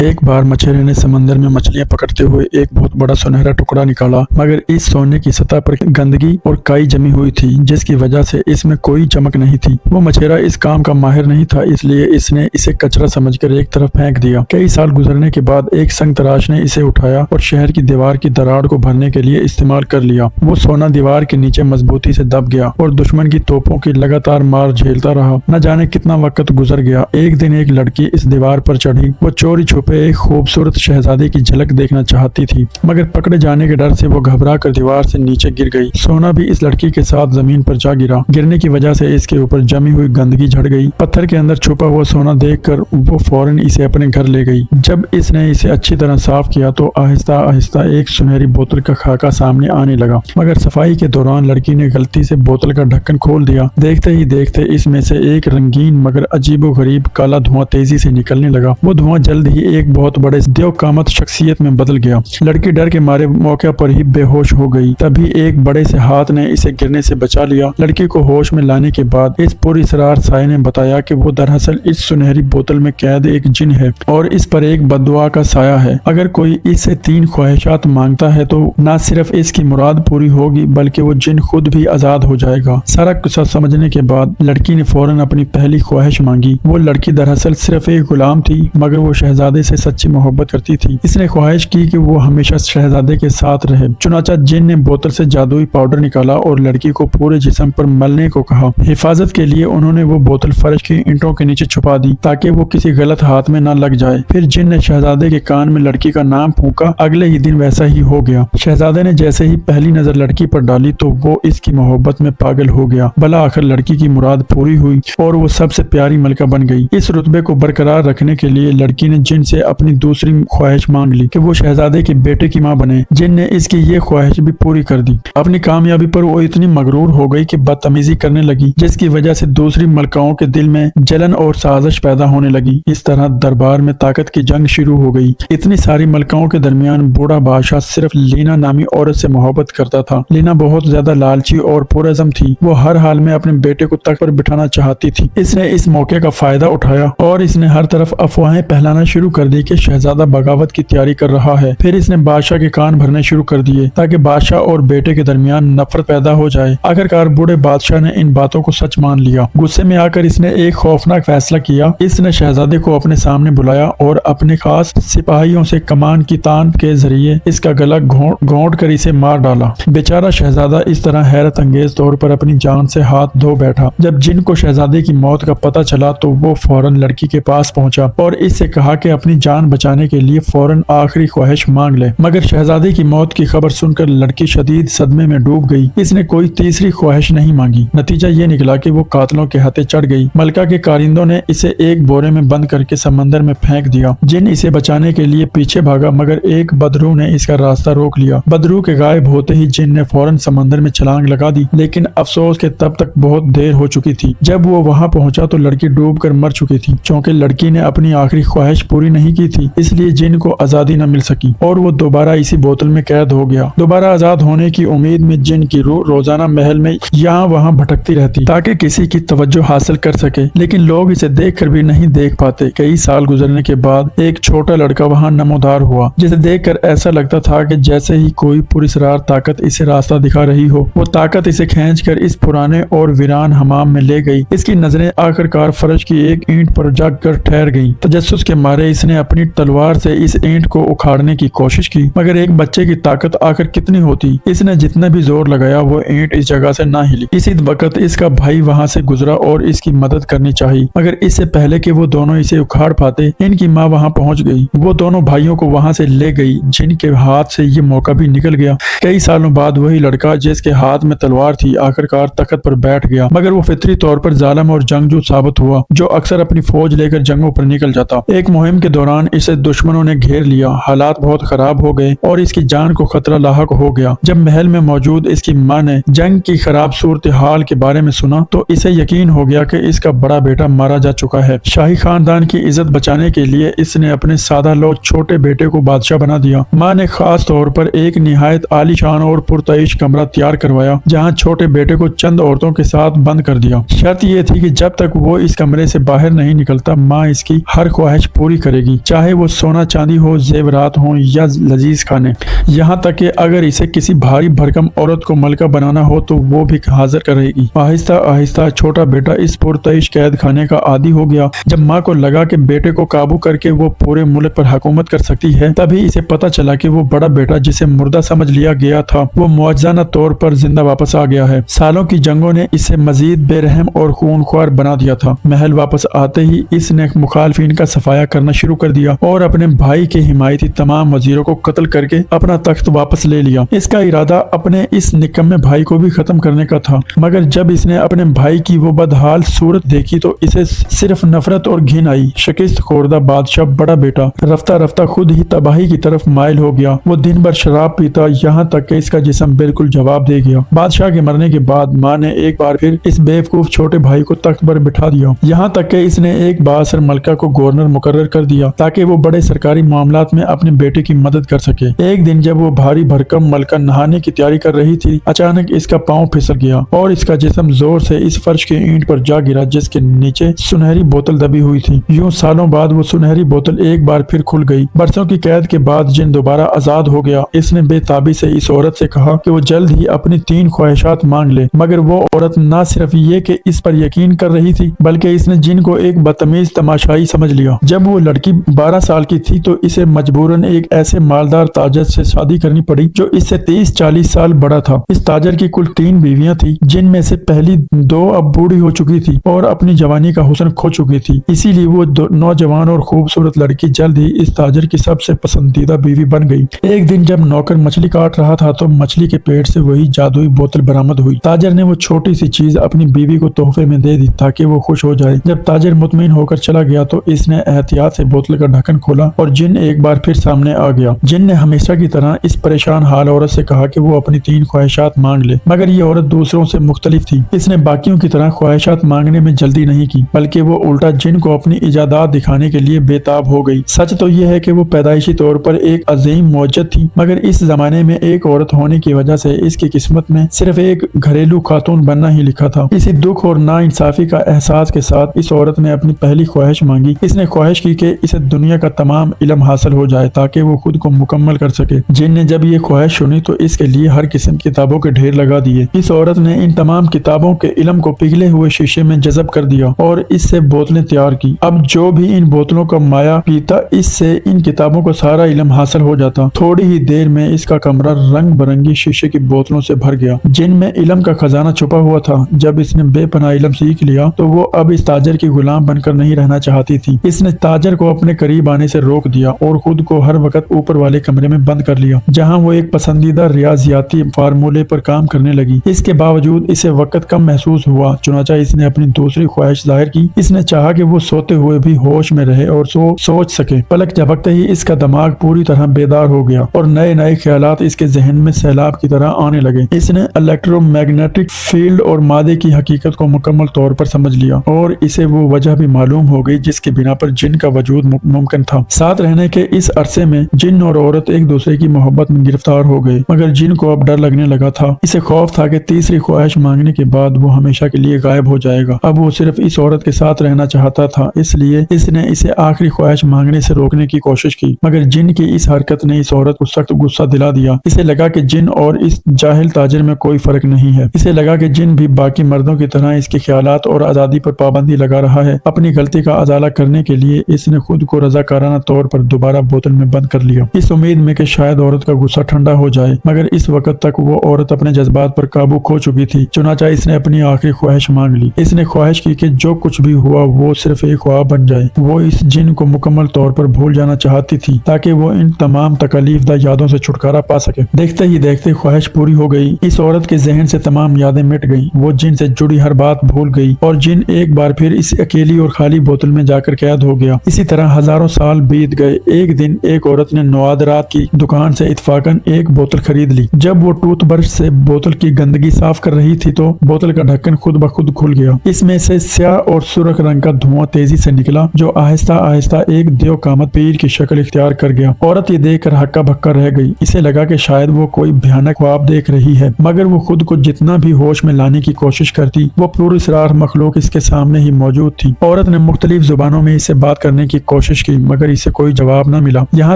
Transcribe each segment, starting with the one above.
ایک بار مچھلی نے سمندر میں مچھلیاں پکڑتے ہوئے ایک بہت بڑا سنہرا ٹکڑا نکالا، مگر اس سونے کی سطح پر گندگی اور کائی جمی ہوئی تھی، جس کی وجہ سے اس میں کوئی چمک نہیں تھی۔ وہ مچھیرا اس کام کا ماہر نہیں تھا، اس لیے اس نے اسے کچرا سمجھ کر ایک طرف پھینک دیا۔ کئی سال گزرنے کے بعد ایک سنگ تراش نے اسے اٹھایا اور شہر کی دیوار کی دراڑ کو بھرنے کے لیے استعمال کر لیا۔ وہ سونا دیوار کے نیچے مضبوطی سے دب گیا اور دشمن کی توپوں کی لگاتار مار جھیلتا رہا۔ نہ جانے کتنا وقت گزر گیا، ایک دن ایک لڑکی اس دیوار پر چڑھی۔ وہ چوری چھپے ایک خوبصورت شہزادے کی جھلک دیکھنا چاہتی تھی، مگر پکڑے جانے کے ڈر سے وہ گھبرا کر دیوار سے نیچے گر گئی۔ سونا بھی اس لڑکی کے ساتھ زمین پر جا گرا۔ گرنے کی وجہ سے اس کے اوپر جمی ہوئی گندگی جھڑ گئی۔ پتھر کے اندر چھپا ہوا سونا دیکھ کر وہ فوراً اسے اپنے گھر لے گئی۔ جب اس نے اسے اچھی طرح صاف کیا تو آہستہ آہستہ ایک سنہری بوتل کا خاکہ سامنے آنے لگا، مگر صفائی کے دوران لڑکی نے غلطی سے بوتل کا ڈھکن کھول دیا۔ دیکھتے ہی دیکھتے اس میں سے ایک رنگین مگر عجیب و غریب کالا دھواں تیزی سے نکلنے لگا۔ وہ دھواں جلد ہی ایک بہت بڑے دیو قامت شخصیت میں بدل گیا۔ لڑکی ڈر کے مارے موقع پر ہی بے ہوش ہو گئی۔ تبھی ایک بڑے سے ہاتھ نے اسے گرنے سے بچا لیا۔ لڑکی کو ہوش میں لانے کے بعد اس پر اسرار سائے نے بتایا کہ وہ دراصل اس سنہری بوتل میں قید ایک جن ہے اور اس پر ایک بددعا کا سایہ ہے۔ اگر کوئی اس سے 3 خواہشات مانگتا ہے تو نہ صرف اس کی مراد پوری ہوگی بلکہ وہ جن خود بھی آزاد ہو جائے گا۔ سارا قصہ سمجھنے کے بعد لڑکی نے فوراً اپنی پہلی خواہش مانگی۔ وہ لڑکی دراصل صرف ایک غلام تھی، مگر وہ شہزادے سے سچی محبت کرتی تھی۔ اس نے خواہش کی کہ وہ ہمیشہ شہزادے کے ساتھ رہے۔ چنانچہ جن نے بوتل سے جادوئی پاؤڈر نکالا اور لڑکی کو پورے جسم پر ملنے کو کہا۔ حفاظت کے لیے انہوں نے وہ بوتل فرش کی اینٹوں کے نیچے چھپا دی تاکہ وہ کسی غلط ہاتھ میں نہ لگ جائے۔ پھر جن نے شہزادے کے کان میں لڑکی کا نام پھونکا۔ اگلے ہی دن ویسا ہی ہو گیا۔ شہزادے نے جیسے ہی پہلی نظر لڑکی پر ڈالی تو وہ اس کی محبت میں پاگل ہو گیا۔ بالآخر لڑکی کی مراد پوری ہوئی اور وہ سب سے پیاری ملکہ بن گئی۔ اس رتبے کو برقرار رکھنے کے لیے لڑکی نے جن سے اپنی دوسری خواہش مانگ لی کہ وہ شہزادے کے بیٹے کی ماں بنے۔ جن نے اس کی یہ خواہش بھی پوری کر دی۔ اپنی کامیابی پر وہ اتنی مغرور ہو گئی کہ بدتمیزی کرنے لگی، جس کی وجہ سے دوسری ملکاؤں کے دل میں جلن اور سازش پیدا ہونے لگی۔ اس طرح دربار میں طاقت کی جنگ شروع ہو گئی۔ اتنی ساری ملکاؤں کے درمیان بوڑھا بادشاہ صرف لینا نامی عورت سے محبت کرتا تھا۔ لینا بہت زیادہ لالچی اور پرعزم تھی۔ وہ ہر حال میں اپنے بیٹے کو تخت پر بٹھانا چاہتی تھی۔ اس نے اس موقع کا فائدہ اٹھایا اور اس نے ہر طرف افواہیں پھیلانا شروع کر دی کہ شہزادہ بغاوت کی تیاری کر رہا ہے۔ پھر اس نے بادشاہ کے کان بھرنے شروع کر دیے تاکہ بادشاہ اور بیٹے کے درمیان نفرت پیدا ہو جائے۔ آخرکار بوڑھے بادشاہ نے ان باتوں کو سچ مان لیا۔ غصے میں آ کر اس نے ایک خوفناک فیصلہ کیا۔ اس نے شہزادے کو اپنے سامنے بلایا اور اپنے خاص سپاہیوں سے کمان کی تان کے ذریعے اس کا گلا گھونٹ کر اسے مار ڈالا۔ بیچارہ شہزادہ اس طرح حیرت انگیز طور پر اپنی جان سے ہاتھ دھو بیٹھا۔ جب جن کو شہزادے کی موت کا پتہ چلا تو وہ فوراً لڑکی کے پاس پہنچا اور اس سے کہا کہ اپنی جان بچانے کے لیے فوراً آخری خواہش مانگ لے، مگر شہزادے کی موت کی خبر سن کر لڑکی شدید صدمے میں ڈوب گئی۔ اس نے کوئی تیسری خواہش نہیں مانگی۔ نتیجہ یہ نکلا کہ وہ قاتلوں کے ہاتھے چڑھ گئی۔ ملکہ کے کارندوں نے اسے ایک بورے میں بند کر کے سمندر میں پھینک دیا۔ جن اسے بچانے کے لیے پیچھے بھاگا مگر ایک بدرو نے اس کا راستہ روک لیا۔ بدرو کے غائب ہوتے ہی جن نے فوراً سمندر میں چھلانگ لگا دی، لیکن افسوس کہ تب تک بہت دیر ہو چکی تھی۔ جب وہ وہاں پہنچا تو لڑکی ڈوب کر مر چکی تھی۔ چونکہ لڑکی نے اپنی آخری خواہش پوری نہیں کی تھی، اس لیے جن کو آزادی نہ مل سکی اور وہ دوبارہ اسی بوتل میں قید ہو گیا۔ دوبارہ آزاد ہونے کی امید میں جن کی روح روزانہ محل میں یہاں وہاں بھٹکتی رہتی تاکہ کسی کی توجہ حاصل کر سکے، لیکن لوگ اسے دیکھ کر بھی نہیں دیکھ پاتے۔ کئی سال گزرنے کے بعد ایک چھوٹا لڑکا وہاں نمودار ہوا، جسے دیکھ کر ایسا لگتا تھا کہ جیسے ہی کوئی پراسرار طاقت اسے راستہ دکھا رہی ہو۔ وہ طاقت اسے کھینچ کر اس پرانے اور ویران حمام میں لے گئی۔ اس کی نظریں آخرکار فرش کی ایک اینٹ پر جا کر ٹھہر گئیں۔ تجسس کے مارے اس نے اپنی تلوار سے اس اینٹ کو اکھاڑنے کی کوشش کی، مگر ایک بچے کی طاقت آخر کتنی ہوتی، اس نے جتنا بھی زور لگایا وہ اینٹ اس جگہ سے نہ ہلی۔ اسی وقت اس کا بھائی وہاں سے گزرا اور اس کی مدد کرنی چاہی، مگر اس سے پہلے کہ وہ دونوں اسے اکھاڑ پاتے ان کی ماں وہاں پہنچ گئی۔ وہ دونوں بھائیوں کو وہاں سے لے گئی۔ جن کے ہاتھ سے یہ موقع بھی نکل گیا۔ کئی سالوں بعد وہی لڑکا جس کے ہاتھ میں تلوار تھی آخرکار تخت پر بیٹھ گیا، مگر وہ فطری طور پر ظالم اور جنگجو ثابت ہوا، جو اکثر اپنی فوج لے کر جنگوں پر نکل جاتا۔ ایک مہم کے دوران اسے دشمنوں نے گھیر لیا۔ حالات بہت خراب ہو گئے اور اس کی جان کو خطرہ لاحق ہو گیا۔ جب محل میں موجود اس کی ماں نے جنگ کی خراب صورتحال کے بارے میں سنا تو اسے یقین ہو گیا کہ اس کا بڑا بیٹا مارا جا چکا ہے۔ شاہی خاندان کی عزت بچانے کے لیے اس نے اپنے سادہ لو چھوٹے بیٹے کو بادشاہ بنا دیا۔ ماں نے خاص طور پر ایک نہایت عالی شان اور پرتعیش کمرہ تیار کروایا، جہاں چھوٹے بیٹے کو چند عورتوں کے ساتھ بند کر دیا۔ شرط یہ تھی کہ جب تک وہ اس کمرے سے باہر نہیں نکلتا ماں اس کی ہر خواہش پوری کرے گی۔ لگی, چاہے وہ سونا چاندی ہو, زیورات ہوں یا لذیذ کھانے, یہاں تک کہ اگر اسے کسی بھاری بھرکم عورت کو ملکہ بنانا ہو تو وہ بھی حاضر کرے گی. آہستہ آہستہ چھوٹا بیٹا اس پرتعیش قید خانے کا عادی ہو گیا. جب ماں کو لگا کہ بیٹے کو قابو کر کے وہ پورے ملک پر حکومت کر سکتی ہے, تبھی اسے پتہ چلا کہ وہ بڑا بیٹا جسے مردہ سمجھ لیا گیا تھا وہ معجزانہ طور پر زندہ واپس آ گیا ہے. سالوں کی جنگوں نے اسے مزید بے رحم اور خونخوار بنا دیا تھا. محل واپس آتے ہی اس نے مخالفین کا صفایا کرنا شروع کر دیا اور اپنے بھائی کے حمایتی تمام وزیروں کو قتل کر کے اپنا تخت واپس لے لیا. اس کا ارادہ اپنے اس نکمے بھائی کو بھی ختم کرنے کا تھا, مگر جب اس نے اپنے بھائی کی وہ بدحال صورت دیکھی تو اسے صرف نفرت اور گھن آئی. شکست خوردہ بادشاہ بڑا بیٹا رفتہ رفتہ خود ہی تباہی کی طرف مائل ہو گیا. وہ دن بھر شراب پیتا یہاں تک کہ اس کا جسم بالکل جواب دے گیا. بادشاہ کے مرنے کے بعد ماں نے ایک بار پھر اس بیوقوف چھوٹے بھائی کو تخت پر بٹھا دیا, یہاں تک کہ اس نے ایک بااثر ملکہ کو گورنر مقرر کر دیا تاکہ وہ بڑے سرکاری معاملات میں اپنے بیٹے کی مدد کر سکے. ایک دن جب وہ بھاری بھرکم ملکہ نہانے کی تیاری کر رہی تھی, اچانک اس کا پاؤں پھسل گیا اور اس کا جسم زور سے اس فرش کی اینٹ پر جا گرا جس کے نیچے سنہری بوتل دبی ہوئی تھی. یوں سالوں بعد وہ سنہری بوتل ایک بار پھر کھل گئی. برسوں کی قید کے بعد جن دوبارہ آزاد ہو گیا. اس نے بے تابی سے اس عورت سے کہا کہ وہ جلد ہی اپنی 3 خواہشات مانگ لے, مگر وہ عورت نہ صرف یہ کہ اس پر یقین کر رہی تھی بلکہ اس نے جن کو ایک بدتمیز تماشائی سمجھ لیا. جب وہ لڑکی 12 سال کی تھی تو اسے مجبوراً ایک ایسے مالدار تاجر سے شادی کرنی پڑی جو اس سے 30-40 سال بڑا تھا. اس تاجر کی کل 3 بیویاں تھیں جن میں سے پہلی 2 اب بوڑھی ہو چکی تھی اور اپنی جوانی کا حسن کھو چکی تھی. اسی لیے وہ نوجوان اور خوبصورت لڑکی جلد ہی اس تاجر کی سب سے پسندیدہ بیوی بن گئی. ایک دن جب نوکر مچھلی کاٹ رہا تھا تو مچھلی کے پیٹ سے وہی جادوئی بوتل برآمد ہوئی. تاجر نے وہ چھوٹی سی چیز اپنی بیوی کو تحفے میں دے دی تاکہ وہ خوش ہو جائے. جب تاجر مطمئن ہو کر چلا گیا تو اس نے احتیاط سے بوتل کا ڈھکن کھولا اور جن ایک بار پھر سامنے آ گیا. جن نے ہمیشہ کی طرح اس پریشان حال عورت سے کہا کہ وہ اپنی 3 خواہشات مانگ لے, مگر یہ عورت دوسروں سے مختلف تھی. اس نے باقیوں کی طرح خواہشات مانگنے میں جلدی نہیں کی بلکہ وہ الٹا جن کو اپنی ایجادات دکھانے کے لیے بے تاب ہو گئی. سچ تو یہ ہے کہ وہ پیدائشی طور پر ایک عظیم موجد تھی, مگر اس زمانے میں ایک عورت ہونے کی وجہ سے اس کی قسمت میں صرف ایک گھریلو خاتون بننا ہی لکھا تھا. اسی دکھ اور ناانصافی کا احساس کے ساتھ اس عورت نے اپنی پہلی خواہش مانگی. اس نے خواہش کی کہ اسے دنیا کا تمام علم حاصل ہو جائے تاکہ وہ خود کو مکمل کر سکے. جن نے جب یہ خواہش سنی تو اس کے لیے ہر قسم کی کتابوں کے ڈھیر لگا دیے. اس عورت نے ان تمام کتابوں کے علم کو پگھلے ہوئے شیشے میں جذب کر دیا اور اس سے بوتلیں تیار کی. اب جو بھی ان بوتلوں کا مایا پیتا اس سے ان کتابوں کو سارا علم حاصل ہو جاتا. تھوڑی ہی دیر میں اس کا کمرہ رنگ برنگی شیشے کی بوتلوں سے بھر گیا جن میں علم کا خزانہ چھپا ہوا تھا. جب اس نے بے پناہ علم سیکھ لیا تو وہ اب اس تاجر کی غلام بن کر نہیں رہنا چاہتی تھی. اس نے تاجر کو اپنے قریب آنے سے روک دیا اور خود کو ہر وقت اوپر والے کمرے میں بند کر لیا جہاں وہ ایک پسندیدہ ریاضیاتی فارمولے پر کام کرنے لگی. اس کے باوجود اسے وقت کم محسوس ہوا, چنانچہ اس نے اپنی دوسری خواہش ظاہر کی. اس نے چاہا کہ وہ سوتے ہوئے بھی ہوش میں رہے اور سوچ سکے. پلک جھپکتے ہی اس کا دماغ پوری طرح بیدار ہو گیا اور نئے نئے خیالات اس کے ذہن میں سیلاب کی طرح آنے لگے. اس نے الیکٹرو میگنیٹک فیلڈ اور مادے کی حقیقت کو مکمل طور پر سمجھ لیا اور اسے وہ وجہ بھی معلوم ہو گئی جس کی بنا پر جن کا وجود ممکن تھا. ساتھ رہنے کے اس عرصے میں جن اور عورت ایک دوسرے کی محبت میں گرفتار ہو گئے, مگر جن کو اب ڈر لگنے لگا تھا. اسے خوف تھا کہ تیسری خواہش مانگنے کے بعد وہ ہمیشہ کے لیے غائب ہو جائے گا. اب وہ صرف اس عورت کے ساتھ رہنا چاہتا تھا, اس لیے اس نے اسے آخری خواہش مانگنے سے روکنے کی کوشش کی, مگر جن کی اس حرکت نے اس عورت کو سخت غصہ دلا دیا. اسے لگا کہ جن اور اس جاہل تاجر میں کوئی فرق نہیں ہے. اسے لگا کہ جن بھی باقی مردوں کی طرح اس کے خیالات اور آزادی پر پابندی لگا رہا ہے. اپنی غلطی کا ازالہ کرنے کے لیے اس نے خود کو رضاکارانہ طور پر دوبارہ بوتل میں بند کر لیا, اس امید میں کہ شاید عورت کا غصہ ٹھنڈا ہو جائے, مگر اس وقت تک وہ عورت اپنے جذبات پر قابو کھو چکی تھی. چنانچہ اس نے اپنی آخری خواہش مانگ لی. اس نے خواہش کی کہ جو کچھ بھی ہوا وہ صرف ایک خواب بن جائے. وہ اس جن کو مکمل طور پر بھول جانا چاہتی تھی تاکہ وہ ان تمام تکالیف دہ یادوں سے چھٹکارا پا سکے. دیکھتے ہی دیکھتے خواہش پوری ہو گئی. اس عورت کے ذہن سے تمام یادیں مٹ گئیں. وہ جن سے جڑی ہر بات بھول گئی اور جن ایک بار پھر اس اکیلی اور خالی بوتل میں جا کر قید ہو گیا. اسی طرح ہزاروں سال بیت گئے. ایک دن ایک عورت نے نوادرات کی دکان سے اتفاقاً ایک بوتل خرید لی. جب وہ ٹوتھ برش سے بوتل کی گندگی صاف کر رہی تھی تو بوتل کا ڈھکن خود بخود کھل گیا. اس میں سے سیاہ اور سرخ رنگ کا دھواں تیزی سے نکلا جو آہستہ آہستہ ایک دیو قامت پیر کی شکل اختیار کر گیا. عورت یہ دیکھ کر ہکا بکا رہ گئی. اسے لگا کہ شاید وہ کوئی بھیانک خواب دیکھ رہی ہے, مگر وہ خود کو جتنا بھی ہوش میں لانے کی کوشش کرتی وہ پوری اسرار مخلوق اس کے سامنے ہی موجود تھی. عورت نے مختلف زبانوں میں اس سے بات کرنے کی کوشش کی مگر اسے کوئی جواب نہ ملا، یہاں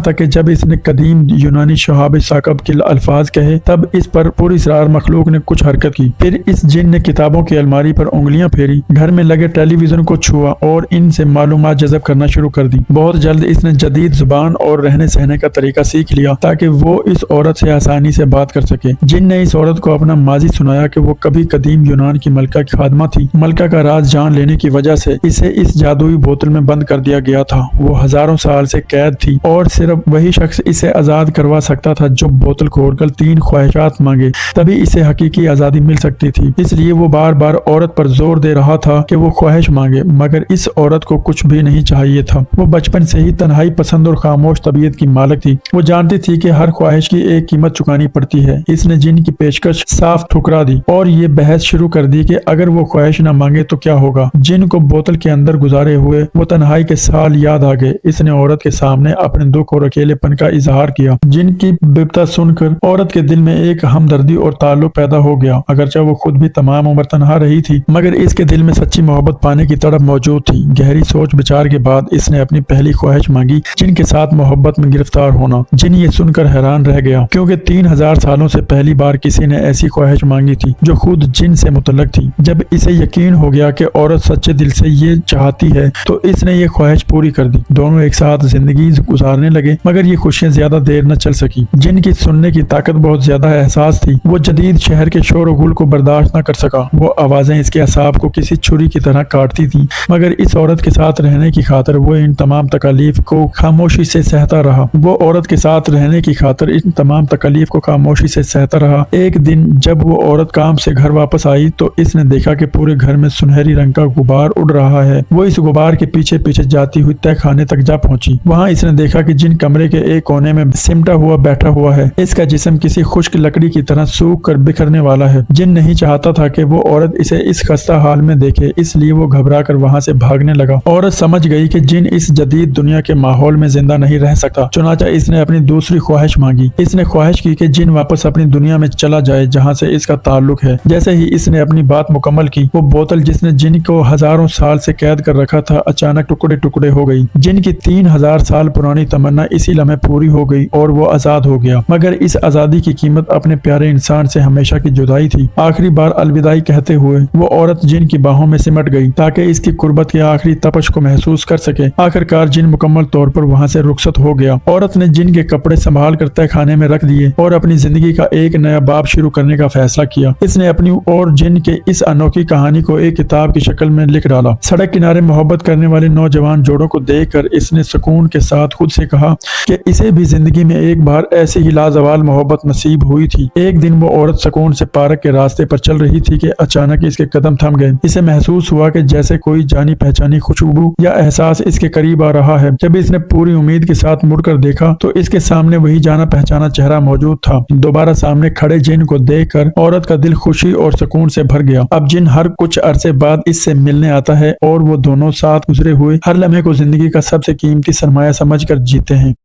تک کہ جب اس نے قدیم یونانی شہاب ثاقب کے الفاظ کہے تب اس پر پراسرار مخلوق نے کچھ حرکت کی۔ پھر اس جن نے کتابوں کی الماری پر انگلیاں پھیری، گھر میں لگے ٹیلی ویژن کو چھوا اور ان سے معلومات جذب کرنا شروع کر دی۔ بہت جلد اس نے جدید زبان اور رہنے سہنے کا طریقہ سیکھ لیا تاکہ وہ اس عورت سے آسانی سے بات کر سکے۔ جن نے اس عورت کو اپنا ماضی سنایا کہ وہ کبھی قدیم یونان کی ملکہ کی خادمہ تھی۔ ملکہ کا راز جان لینے کی وجہ سے اسے اس جادوئی بوتل میں بند کر دیا گیا تھا۔ وہ ہزاروں سال سے قید تھی اور صرف وہی شخص اسے آزاد کروا سکتا تھا جو بوتل کھول کر 3 خواہشات مانگے، تبھی اسے حقیقی آزادی مل سکتی تھی۔ اس لیے وہ بار بار عورت پر زور دے رہا تھا کہ وہ خواہش مانگے، مگر اس عورت کو کچھ بھی نہیں چاہیے تھا۔ وہ بچپن سے ہی تنہائی پسند اور خاموش طبیعت کی مالک تھی۔ وہ جانتی تھی کہ ہر خواہش کی ایک قیمت چکانی پڑتی ہے۔ اس نے جن کی پیشکش صاف ٹھکرا دی اور یہ بحث شروع کر دی کہ اگر وہ خواہش نہ مانگے تو کیا ہوگا۔ جن کو بوتل کے اندر گزارے ہوئے وہ تنہائی کے سال یاد آ گئے۔ اس نے عورت کے سامنے اپنے دکھ اور اکیلے پن کا اظہار کیا۔ جن کی بپتا سن کر عورت کے دل میں ایک ہمدردی اور تعلق پیدا ہو گیا۔ اگرچہ وہ خود بھی تمام عمر تنہا رہی تھی مگر اس کے دل میں سچی محبت پانے کی تڑپ موجود تھی۔ گہری سوچ بچار کے بعد اس نے اپنی پہلی خواہش مانگی، جن کے ساتھ محبت میں گرفتار ہونا۔ جن یہ سن کر حیران رہ گیا کیونکہ 3000 سالوں سے پہلی بار کسی نے ایسی خواہش مانگی تھی جو خود جن سے متعلق تھی۔ جب اسے یقین ہو گیا کہ عورت سچے دل سے یہ چاہتی ہے تو اس نے یہ خواہش پوری کر دی۔ دونوں ایک ساتھ زندگی گزارنے لگے مگر یہ خوشیاں زیادہ دیر نہ چل سکی۔ جن کی سننے کی طاقت بہت زیادہ حساس تھی۔ وہ جدید شہر کے شور و غل کو برداشت نہ کر سکا۔ وہ آوازیں اس کے اعصاب کو کسی چھری کی طرح کاٹتی تھیں مگر اس عورت کے ساتھ رہنے کی خاطر وہ ان تمام تکالیف کو خاموشی سے سہتا رہا۔ وہ عورت کے ساتھ رہنے کی خاطر ان تمام تکالیف کو خاموشی سے سہتا رہا۔ ایک دن جب وہ عورت کام سے گھر واپس آئی تو اس نے دیکھا کہ پورے گھر میں سنہری رنگ کا غبار اڑ رہا ہے۔ وہ اس غبار کے پیچھے پیچھے جاتی ہوئی تہ خانے تک جا پہنچی۔ وہاں اس نے دیکھا کہ جن کمرے کے ایک کونے میں سمٹا ہوا بیٹھا ہوا ہے۔ اس کا جسم کسی خشک لکڑی کی طرح سوکھ کر بکھرنے والا ہے۔ جن نہیں چاہتا تھا کہ وہ عورت اسے اس خستہ حال میں دیکھے، اس لیے وہ گھبرا کر وہاں سے بھاگنے لگا۔ عورت سمجھ گئی کہ جن اس جدید دنیا کے ماحول میں زندہ نہیں رہ سکتا، چنانچہ اس نے اپنی دوسری خواہش مانگی۔ اس نے خواہش کی کہ جن واپس اپنی دنیا میں چلا جائے جہاں سے اس کا تعلق ہے۔ جیسے ہی اس نے اپنی بات مکمل کی وہ بوتل جس نے جن کو ہزاروں سال سے قید کر رکھا تھا اچانک ٹکڑے ٹکڑے ہو گئی۔ جن کی 3000 سال پرانی تمنا اسی لمحے پوری ہو گئی اور وہ آزاد ہو گیا، مگر اس آزادی کی قیمت اپنے پیارے انسان سے ہمیشہ کی جدائی تھی۔ آخری بار الوداعی کہتے ہوئے وہ عورت جن کی باہوں میں سمٹ گئی تاکہ اس کی قربت کی آخری تپش کو محسوس کر سکے۔ آخرکار جن مکمل طور پر وہاں سے رخصت ہو گیا۔ عورت نے جن کے کپڑے سنبھال کر تہ خانے میں رکھ دیے اور اپنی زندگی کا ایک نیا باب شروع کرنے کا فیصلہ کیا۔ اس نے اپنی اور جن کے اس انوکھی کہانی کو ایک کتاب کی شکل میں لکھ ڈالا۔ سڑک کنارے محبت کرنے والے نوجوان جوڑوں کو دیکھ کر اس نے سکون کے ساتھ خود سے کہا کہ اسے بھی زندگی میں ایک بار ایسی ہی لازوال محبت نصیب ہوئی تھی۔ ایک دن وہ عورت سکون سے پارک کے راستے پر چل رہی تھی کہ اچانک اس کے قدم تھم گئے۔ اسے محسوس ہوا کہ جیسے کوئی جانی پہچانی خوشبو یا احساس اس کے قریب آ رہا ہے۔ جب اس نے پوری امید کے ساتھ مڑ کر دیکھا تو اس کے سامنے وہی جانا پہچانا چہرہ موجود تھا۔ دوبارہ سامنے کھڑے جن کو دیکھ کر عورت کا دل خوشی اور سکون سے بھر گیا۔ اب جن ہر کچھ عرصے بعد اس سے ملنے آتا ہے اور وہ دونوں ساتھ گزرے ہوئے ہر لمحے کو زندگی کا سب سے قیمتی سرمایہ سمجھ کر جیتے ہیں۔